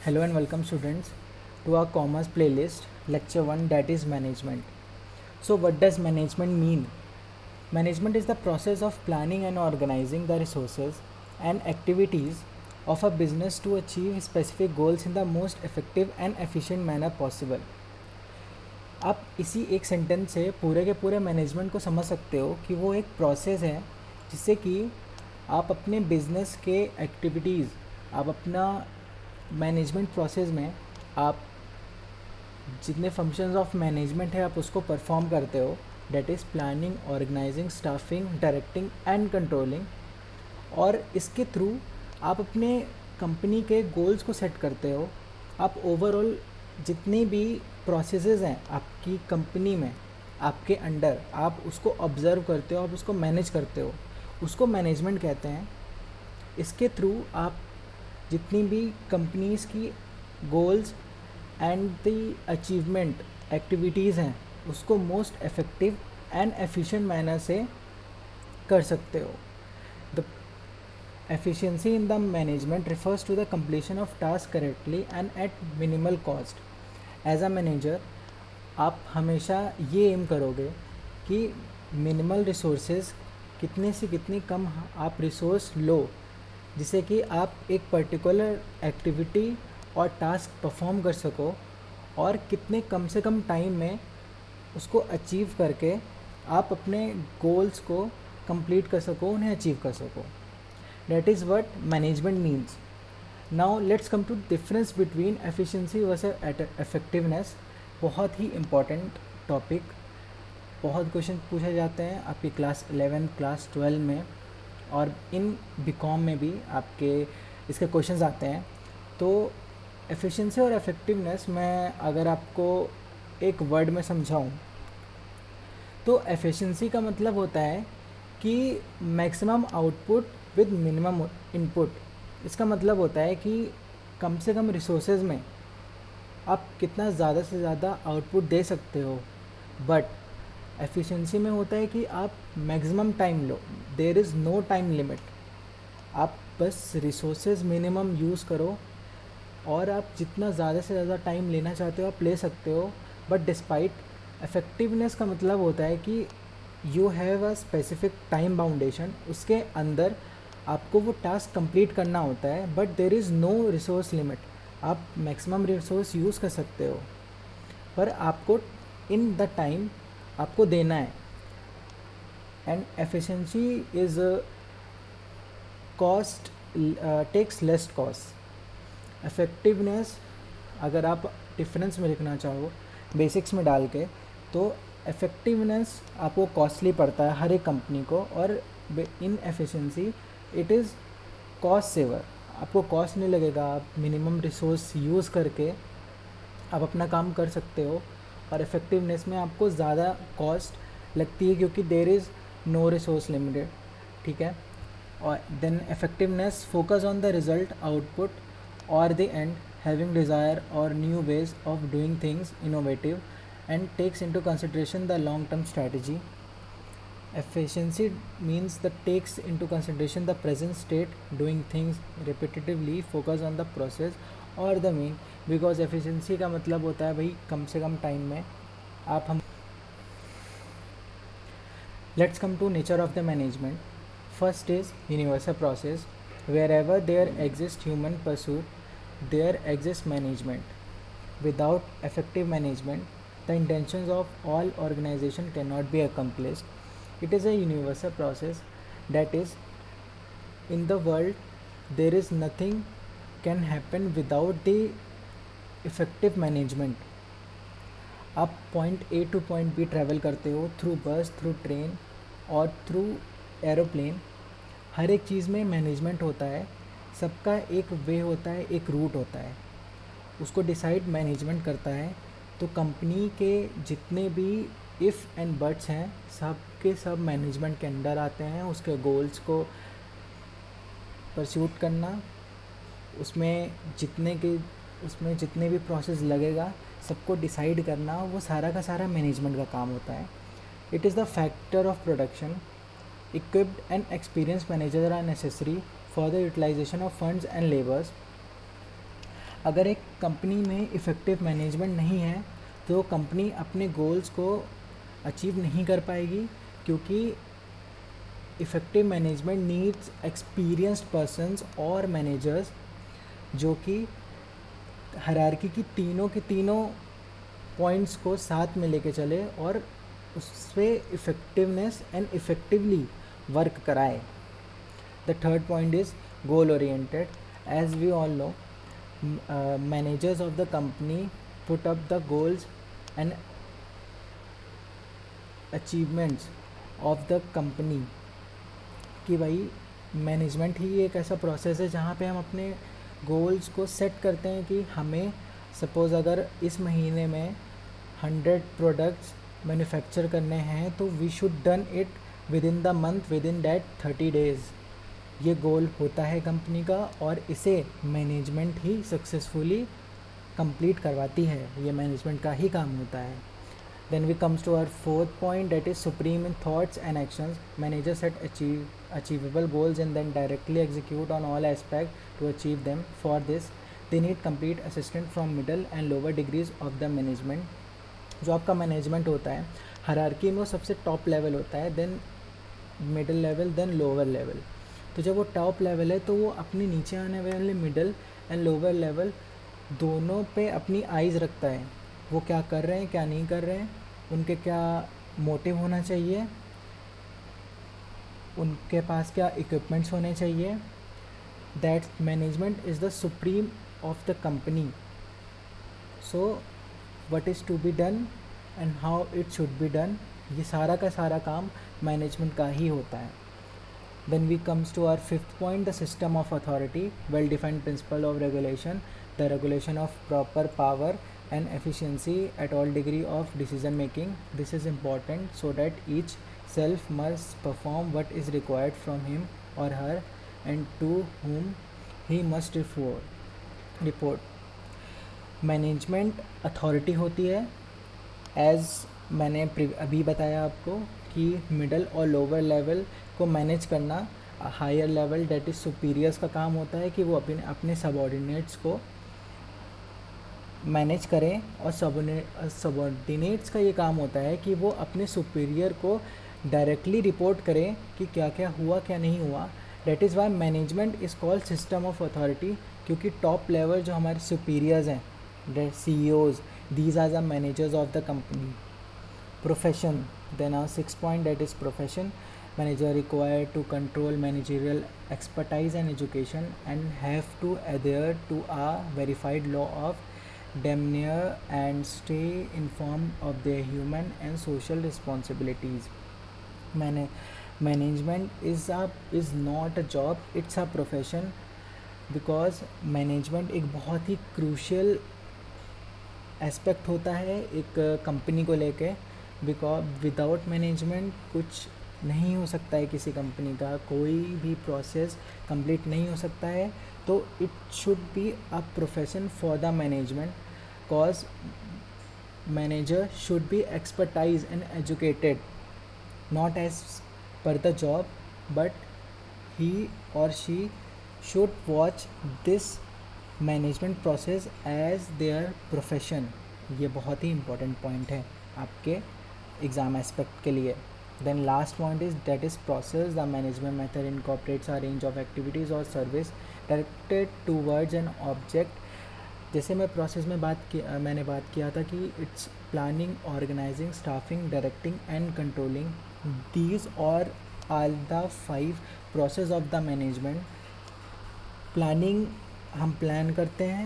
Hello and welcome students to our commerce playlist lecture 1, that is management. So what does management mean? Management is the process of planning and organizing the resources and activities of a business to achieve specific goals in the most effective and efficient manner possible. आप इसी एक sentence से पूरे के पूरे management को समझ सकते हो कि वो एक प्रोसेस है जिससे कि आप अपने बिजनेस के एक्टिविटीज़, आप अपना मैनेजमेंट प्रोसेस में आप जितने फंक्शंस ऑफ मैनेजमेंट है आप उसको परफॉर्म करते हो, that is planning, organising, staffing, directing and controlling. और इसके थ्रू आप अपने कंपनी के गोल्स को सेट करते हो। आप ओवरऑल जितनी भी प्रोसेसेस हैं आपकी कंपनी में, आपके अंडर, आप उसको ऑब्ज़र्व करते हो, आप उसको मैनेज करते हो, उसको मैनेजमेंट कहते हैं। इसके थ्रू आप जितनी भी कंपनीज़ की goals and the achievement activities हैं उसको most effective and efficient manner से कर सकते हो। The efficiency in the management refers to the completion of tasks correctly and at minimal cost. As a manager आप हमेशा ये एम करोगे कि मिनिमल रिसोर्सेज कितने से कितनी कम आप रिसोर्स लो, जिससे कि आप एक पर्टिकुलर एक्टिविटी और टास्क परफॉर्म कर सको और कितने कम से कम टाइम में उसको अचीव करके आप अपने गोल्स को कंप्लीट कर सको, उन्हें अचीव कर सको। That is what management means. Now let's come to difference between efficiency versus effectiveness. बहुत ही important topic, बहुत क्वेश्चन पूछे जाते हैं आपकी क्लास 11, क्लास 12 में और इन बीकॉम में भी आपके इसके क्वेश्चंस आते हैं। तो एफिशिएंसी और इफ़ेक्टिवनेस मैं अगर आपको एक वर्ड में समझाऊं तो एफिशिएंसी का मतलब होता है कि maximum output with minimum input. इसका मतलब होता है कि कम से कम रिसोर्सेज में आप कितना ज़्यादा से ज़्यादा आउटपुट दे सकते हो, बट एफिशिएंसी में होता है कि आप मैक्सिमम टाइम लो, there is no time limit. आप बस रिसोर्सेज मिनिमम यूज़ करो और आप जितना ज़्यादा से ज़्यादा टाइम लेना चाहते हो आप ले सकते हो। बट डिस्पाइट इफ़ेक्टिवनेस का मतलब होता है कि you have a specific time boundation, उसके अंदर आपको वो टास्क कंप्लीट करना होता है, but there is no resource limit. आप मैक्सिमम रिसोर्स यूज़ कर सकते हो पर आपको इन द टाइम आपको देना है। And efficiency is cost takes less cost. Effectiveness अगर आप डिफरेंस में लिखना चाहो बेसिक्स में डाल के, तो इफ़ेक्टिवनेस आपको कॉस्टली पड़ता है हर एक कंपनी को, और in efficiency it is cost saver. आपको कॉस्ट नहीं लगेगा, आप मिनिमम रिसोर्स यूज़ करके आप अपना काम कर सकते हो। और इफ़ेक्टिवनेस में आपको ज़्यादा कॉस्ट लगती है क्योंकि there is no resource limited, ठीक है। और then effectiveness focus on the result, output और द एंड, हैविंग डिज़ायर और new ways of doing things, innovative and takes into consideration the long term strategy. Efficiency means that takes into consideration the present state, doing things repetitively, focus on the process or the mean, because efficiency का मतलब होता है भाई कम से कम time में आप हम। Let's come to nature of the management. First is universal process. Wherever there exists human pursuit, there exists management. Without effective management, the intentions of all organization cannot be accomplished. It is a universal process, that is, in the world there is nothing can happen without the effective management. आप point A two point be travel करते हो through बस, through train और through aeroplane. हर एक चीज़ में management होता है, सबका एक वे होता है, एक रूट होता है, उसको डिसाइड मैनेजमेंट करता है। तो कंपनी के जितने भी इफ़ एंड बट्स हैं सब के सब मैनेजमेंट के अंडर आते हैं। उसके गोल्स को परस्यूट करना, उसमें जितने भी प्रोसेस लगेगा सबको डिसाइड करना, वो सारा का सारा मैनेजमेंट का काम होता है। It is the factor of production. Equipped and experience manager are necessary for the utilisation of funds and labours. अगर एक कंपनी में इफ़ेक्टिव मैनेजमेंट नहीं है तो कंपनी अपने गोल्स को अचीव नहीं कर पाएगी, क्योंकि effective management needs experienced persons और मैनेजर्स जो कि हायरार्की की तीनों के तीनों पॉइंट्स को साथ में लेके चले और उससे इफ़ेक्टिवनेस एंड इफ़ेक्टिवली वर्क कराए. The third point is goal oriented. As we all know, managers of the company put up the goals and achievements of the company. कि भाई मैनेजमेंट ही एक ऐसा प्रोसेस है जहाँ पे हम अपने गोल्स को सेट करते हैं कि हमें सपोज़ अगर इस महीने में 100 प्रोडक्ट्स मैन्युफैक्चर करने हैं तो we should done it within the month, within that 30 days. ये गोल होता है कंपनी का और इसे मैनेजमेंट ही सक्सेसफुली कंप्लीट करवाती है. ये मैनेजमेंट का ही काम होता है. Then we comes to our fourth point, that is supreme in thoughts and actions. Manager set achievable goals and then directly execute on all aspect to achieve them. For this they need complete assistant from middle and lower degrees of the management. जो आपका management होता है hierarchy में वो सबसे top level होता है, then middle level, then lower level. तो जब वो टॉप लेवल है तो वो अपने नीचे आने वाले मिडल एंड लोअर लेवल दोनों पे अपनी आइज़ रखता है. वो क्या कर रहे हैं, क्या नहीं कर रहे हैं, उनके क्या मोटिव होना चाहिए, उनके पास क्या इक्विपमेंट्स होने चाहिए. That management is the supreme of the company. So what is to be done and how it should be done, ये सारा का सारा काम मैनेजमेंट का ही होता है. Then we comes to our fifth point, the system of authority, well-defined principle of regulation, the regulation of proper power and efficiency at all degree of decision making. This is important so that each self must perform what is required from him or her and to whom he must report. Management authority होती है, as मैंने अभी बताया आपको कि middle और lower level को manage करना higher level that is superiors का काम होता है कि वो अपने सबॉर्डिनेट्स को मैनेज करें. और सबॉर्डिनेट्स का ये काम होता है कि वो अपने सुपीरियर को डायरेक्टली रिपोर्ट करें कि क्या क्या हुआ क्या नहीं हुआ. That is why management is called system of authority, क्योंकि टॉप लेवल जो हमारे सुपीरियर्स हैं, CEOs, these are the managers of the company. Profession, then our sixth point, that is profession. Manager required to control managerial expertise and education and have to adhere to a verified law of demeanor and stay informed of their human and social responsibilities. Management is not a job, it's a profession, because management एक बहुत ही crucial aspect होता है एक company को लेके. Because without management कुछ नहीं हो सकता है, किसी कंपनी का कोई भी प्रोसेस कंप्लीट नहीं हो सकता है. तो it should be a profession for the management, cause manager should be expertise and educated, not as per the job, but he और she should watch this management process as their profession. ये बहुत ही important point है आपके exam aspect के लिए. Then last point is that is process. The management method incorporates a range of activities और service directed towards an object. जैसे मैं process में मैंने बात किया था कि it's planning, organising, staffing, directing and controlling. These और are the 5 process of the management. Planning हम प्लान करते हैं,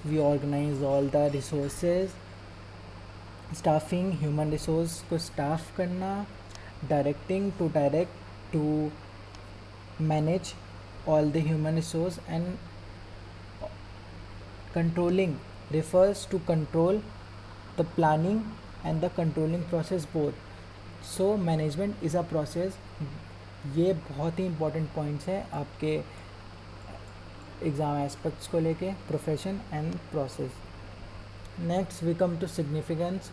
we organise all the resources. Staffing, human resource को स्टाफ करना. Directing, to direct, to manage all the human resource. And controlling refers to control the planning and the controlling process both. So management is a process. ये बहुत ही important points है आपके exam aspects को लेके, profession and process. Next we come to significance.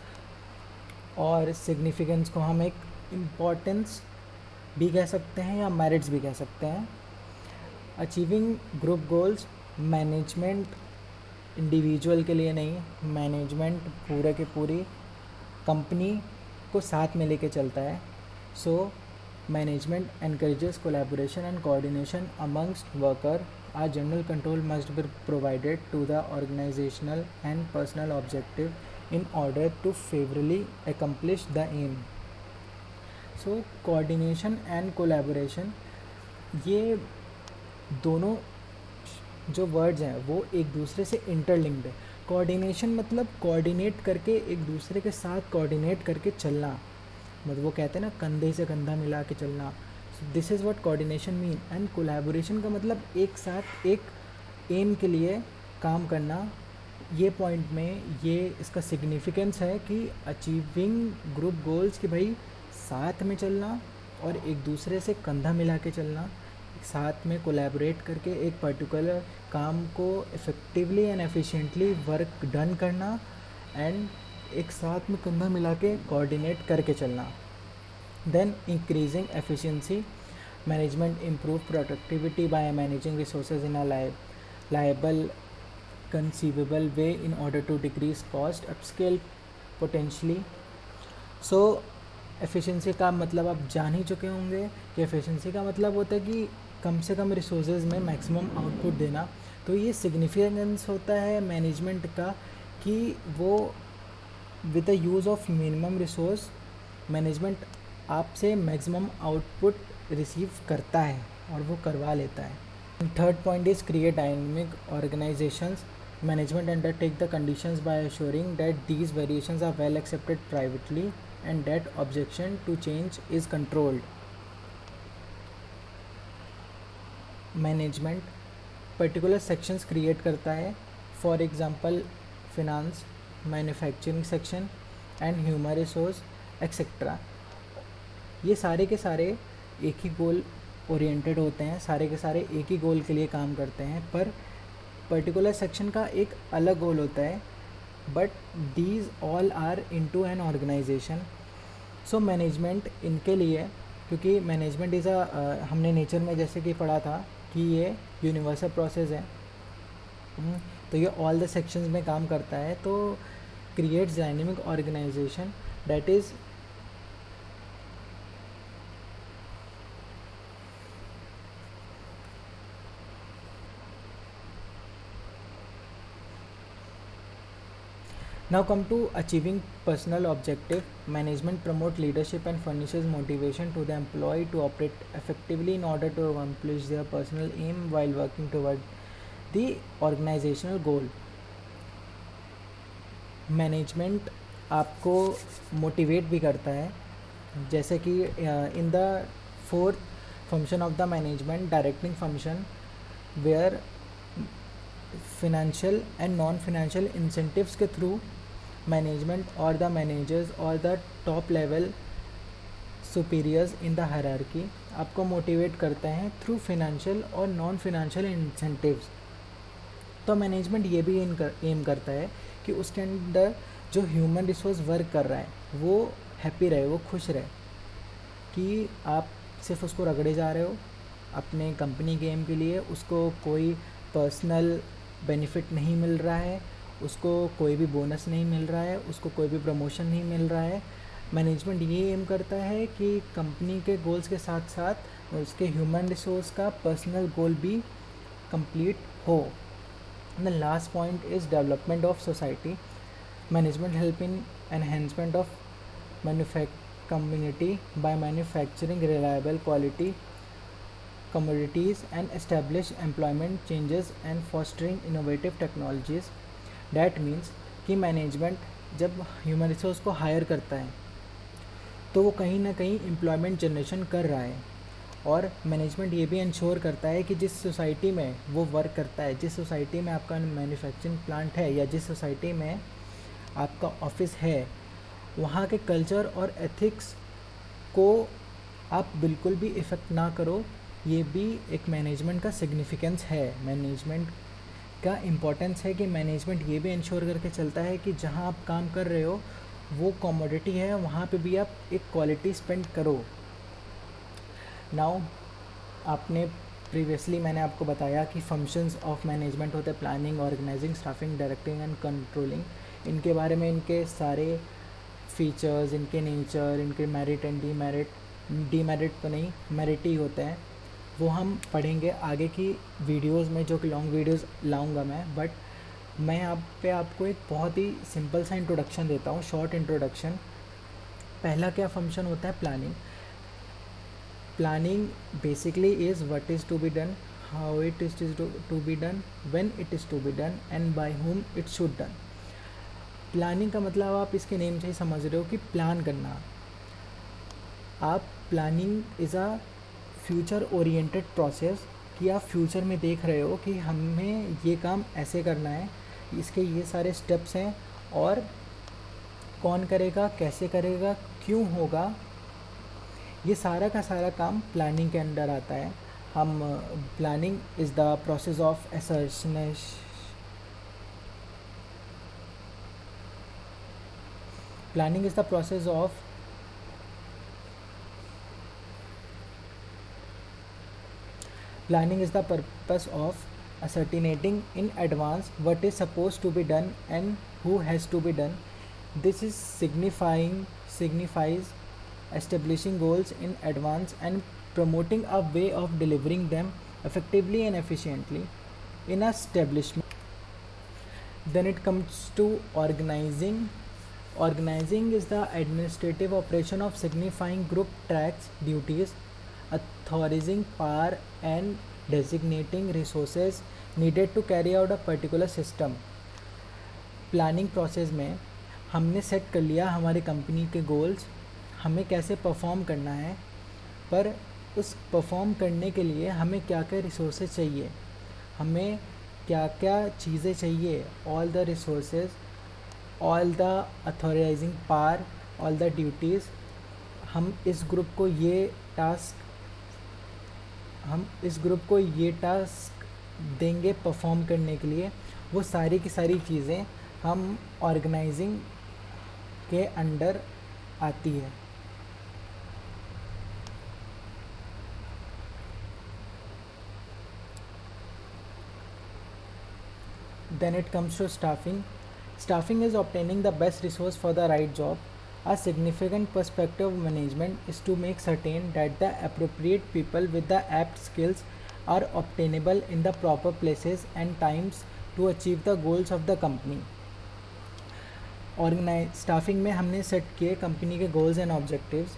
और significance को हम एक इम्पॉर्टेंस भी कह सकते हैं या मेरिट्स भी कह सकते हैं. Achieving group goals. Management individual के लिए नहीं, मैनेजमेंट पूरे के पूरी कंपनी को साथ में लेके चलता है. So management encourages collaboration and coordination amongst worker. A general control must be provided to the organizational and personal objective in order to favorably accomplish the aim. So coordination and collaboration, ये दोनों जो words हैं वो एक दूसरे से interlinked है. Coordination मतलब कोऑर्डिनेट करके एक दूसरे के साथ कोऑर्डिनेट करके चलना, मतलब वो कहते हैं ना कंधे से कंधा मिला के चलना. This is what coordination mean. And collaboration का मतलब एक साथ एक एम के लिए काम करना. ये पॉइंट में ये इसका सिग्निफिकेंस है कि अचीविंग ग्रुप गोल्स, कि भाई साथ में चलना और एक दूसरे से कंधा मिला के चलना, साथ में कोलैबोरेट करके एक पर्टिकुलर काम को effectively and efficiently work done करना, एंड एक साथ में कंधा मिला के कोऑर्डिनेट करके चलना. Then increasing efficiency. Management improve productivity by managing resources in a liable conceivable way in order to decrease cost upscale potentially. So efficiency का मतलब आप जान ही चुके होंगे कि एफिशिएंसी का मतलब होता है कि कम से कम रिसोर्सेज में मैक्सिमम आउटपुट देना. तो ये सिग्निफिकेंस होता है मैनेजमेंट का कि वो with the use of minimum resource management आपसे मैक्सिमम आउटपुट रिसीव करता है और वो करवा लेता है. Third point is create dynamic organisations. Management undertake the conditions by assuring that these variations are well accepted privately and that objection to change is controlled. Management particular sections create करता है, for example finance, manufacturing section and human resource etcetera. ये सारे के सारे एक ही goal oriented होते हैं, सारे के सारे एक ही गोल के लिए काम करते हैं, पर पर्टिकुलर सेक्शन का एक अलग गोल होता है, but these all are into an organisation. So management इनके लिए, क्योंकि मैनेजमेंट इज़ हमने नेचर में जैसे कि पढ़ा था कि ये यूनिवर्सल प्रोसेस है, तो ये ऑल द सेक्शंस में काम करता है. तो creates dynamic organisation that is Now come to achieving personal objective. Management promote leadership and furnishes motivation to the employee to operate effectively in order to accomplish their personal aim while working toward the organizational goal. Management आपको motivate भी करता है, जैसे कि in the fourth function of the management, directing function, where financial and non financial incentives के through management और the managers और the top level superiors in the hierarchy आपको मोटिवेट करते हैं थ्रू फिनेंशियल और नॉन फिनेंशियल इंसेंटिव्स. तो management ये भी एम करता है कि उसके अंदर जो ह्यूमन रिसोर्स वर्क कर रहा है वो हैप्पी रहे, वो खुश रहे, कि आप सिर्फ उसको रगड़े जा रहे हो अपने कंपनी के एम के लिए, उसको कोई पर्सनल बेनिफिट नहीं मिल रहा है, उसको कोई भी बोनस नहीं मिल रहा है, उसको कोई भी प्रमोशन नहीं मिल रहा है. मैनेजमेंट ये एम करता है कि कंपनी के गोल्स के साथ साथ उसके ह्यूमन रिसोर्स का पर्सनल गोल भी कंप्लीट हो. The last point is development of society. Management help in enhancement of community bye manufacturing reliable quality commodities and establish employment changes and fostering innovative technologies. That means कि management जब human resource को higher करता है तो वो कहीं ना कहीं एम्प्लॉयमेंट जनरेशन कर रहा है, और मैनेजमेंट ये भी इंश्योर करता है कि जिस सोसाइटी में वो वर्क करता है, जिस सोसाइटी में आपका मैन्युफैक्चरिंग प्लांट है या जिस सोसाइटी में आपका ऑफिस है, वहाँ के कल्चर और एथिक्स को आप बिल्कुल भी इफ़ेक्ट ना करो. ये भी एक मैनेजमेंट का सिग्निफिकेंस है, मैनेजमेंट का इम्पोर्टेंस है कि मैनेजमेंट ये भी इंश्योर करके चलता है कि जहाँ आप काम कर रहे हो वो कमोडिटी है, वहाँ पे भी आप एक क्वालिटी स्पेंड करो. नाउ आपने प्रीवियसली मैंने आपको बताया कि फंक्शंस ऑफ मैनेजमेंट होते हैं planning, organising, staffing, directing and controlling. इनके बारे में, इनके सारे फीचर्स, इनके नेचर, इनके मेरिट एंड डीमेरिट, डीमेरिट तो नहीं, मेरिट ही होते हैं, वो हम पढ़ेंगे आगे की वीडियोस में, जो कि लॉन्ग वीडियोस लाऊंगा मैं। बट मैं यहाँ पे आपको एक बहुत ही सिंपल सा इंट्रोडक्शन देता हूँ, शॉर्ट इंट्रोडक्शन। पहला क्या फंक्शन होता है? Planning. Planning basically is what is to be done, how it is to be done, when it is to be done and by whom it should done. Planning का मतलब आप इसके name से ही समझ रहे हो कि प्लान करना। आप planning is a future oriented process, कि आप फ्यूचर में देख रहे हो कि हमें ये काम ऐसे करना है, इसके ये सारे स्टेप्स हैं, और कौन करेगा, कैसे करेगा, क्यों होगा, ये सारा का सारा काम प्लानिंग के अंदर आता है। हम planning is the process of assertiveness, planning is the process of planning is the purpose of ascertaining in advance what is supposed to be done and who has to be done. This is signifies establishing goals in advance and promoting a way of delivering them effectively and efficiently in a establishment. Then it comes to organizing. Organizing is the administrative operation of signifying group tasks, duties, authorizing power and designating resources needed to carry out a particular system. Planning process में हमने set कर लिया हमारी company के goals, हमें कैसे perform करना है, पर उस परफॉर्म करने के लिए हमें क्या क्या रिसोर्सेज चाहिए, हमें क्या क्या चीज़ें चाहिए, all the resources, all the authorising power, all the duties. हम इस ग्रुप को ये टास्क देंगे परफॉर्म करने के लिए। वो सारी की सारी चीज़ें हम ऑर्गेनाइजिंग के अंडर आती है। Then it comes to staffing. Staffing is obtaining the best resource for the right job. A significant perspective of management is to make certain that the appropriate people with the apt skills are obtainable in the proper places and times to achieve the goals of the company. Staffing में हमने set किए company के goals and objectives.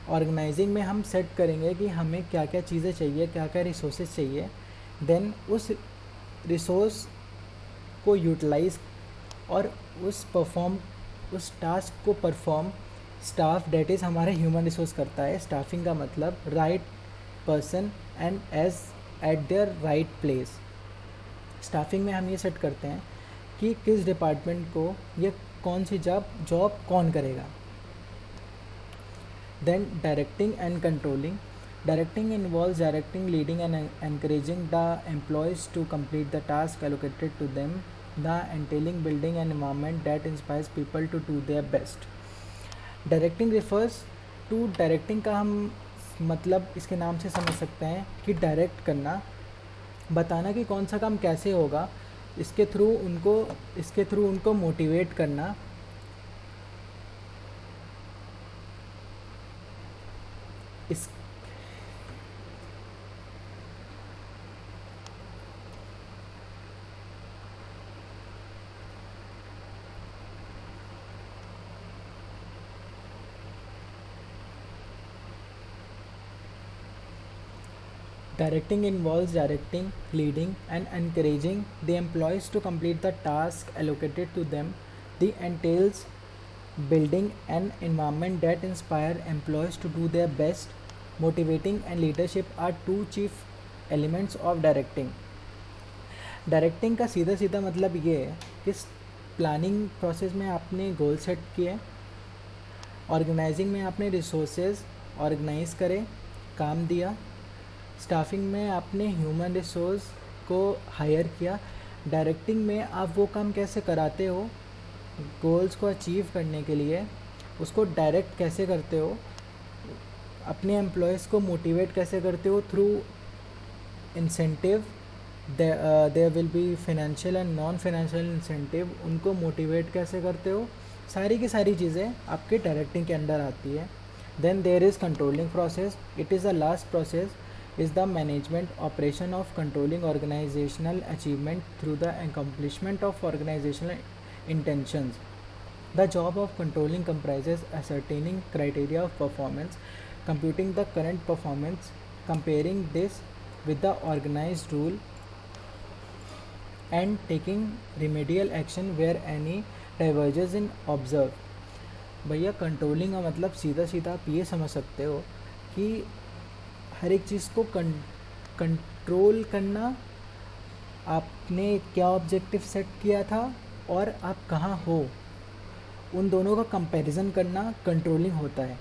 Organising में हम set करेंगे कि हमें क्या क्या चीज़ें चाहिए, क्या क्या रिसोर्सेज चाहिए। देन उस रिसोर्स को यूटिलाइज और उस टास्क को परफॉर्म स्टाफ, डेट इज़ हमारे ह्यूमन रिसोर्स करता है। स्टाफिंग का मतलब right person and eight there right place. Staffing में हम ये सेट करते हैं कि किस डिपार्टमेंट को ये कौन सी जॉब कौन करेगा। Then directing and controlling. Directing involves directing, leading and encouraging the employees to complete the task allocated to them, the entailing building an environment that inspires people to do their best. Directing refers to directing का हम मतलब इसके नाम से समझ सकते हैं कि डायरेक्ट करना, बताना कि कौन सा काम कैसे होगा, इसके थ्रू उनको मोटिवेट करना। इस Directing involves directing, leading and encouraging the employees to complete the task allocated to them. The entails building an environment that inspire employees to do their best. Motivating and leadership are two chief elements of directing. Directing का सीधा सीधा मतलब ये है कि planning process में आपने goal set किए, ऑर्गेनाइजिंग में आपने रिसोर्सेज ऑर्गेनाइज करे, काम दिया, स्टाफिंग में आपने ह्यूमन रिसोर्स को हायर किया, डायरेक्टिंग में आप वो काम कैसे कराते हो, गोल्स को अचीव करने के लिए उसको डायरेक्ट कैसे करते हो, अपने एम्प्लॉयज़ को मोटिवेट कैसे करते हो through incentive, there will be financial and non financial incentive, उनको मोटिवेट कैसे करते हो, सारी की सारी चीज़ें आपके डायरेक्टिंग के अंडर आती है. Then there is controlling process. It is the last process is the management operation of controlling organizational achievement through the accomplishment of organizational intentions. The job of controlling comprises ascertaining criteria of performance, computing the current performance, comparing this with the organized rule, and taking remedial action where any diverges in observe. भैया controlling का मतलब सीधा सीधा आप ये समझ सकते हो कि हर एक चीज़ को कंट्रोल करना, आपने क्या ऑब्जेक्टिव सेट किया था और आप कहाँ हो, उन दोनों का कंपैरिजन करना कंट्रोलिंग होता है.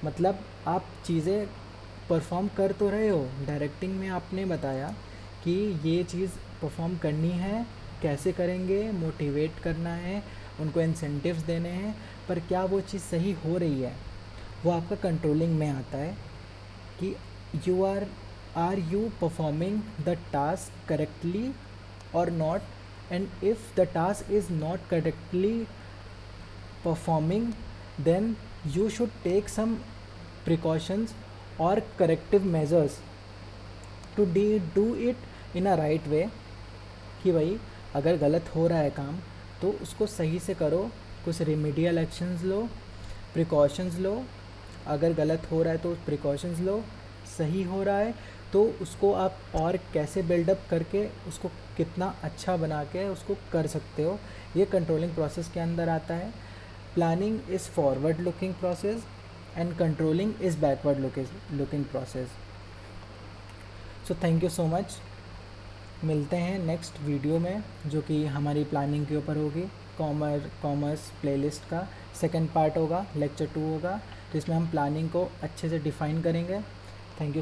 मतलब आप चीज़ें परफॉर्म कर तो रहे हो, डायरेक्टिंग में आपने बताया कि ये चीज़ परफॉर्म करनी है, कैसे करेंगे, मोटिवेट करना है, उनको इंसेंटिव्स देने हैं, पर क्या वो चीज़ सही हो रही है, वो आपका कंट्रोलिंग में आता है कि are you performing the task correctly or not, and if the task is not correctly performing, then you should take some precautions or corrective measures to do it in a right way. कि भाई अगर गलत हो रहा है काम तो उसको सही से करो, कुछ रेमेडियल एक्शंस लो, प्रिकॉशंस लो. अगर गलत हो रहा है तो प्रिकॉशंस लो, सही हो रहा है तो उसको आप और कैसे बिल्डअप करके उसको कितना अच्छा बना के उसको कर सकते हो, ये कंट्रोलिंग प्रोसेस के अंदर आता है. Planning is forward looking process and controlling is backward looking process. So thank you so much. मिलते हैं नेक्स्ट वीडियो में जो कि हमारी प्लानिंग के ऊपर होगी. कॉमर्स प्लेलिस्ट का सेकंड पार्ट होगा, लेक्चर 2 होगा, जिसमें हम प्लानिंग को अच्छे से डिफ़ाइन करेंगे. Thank you so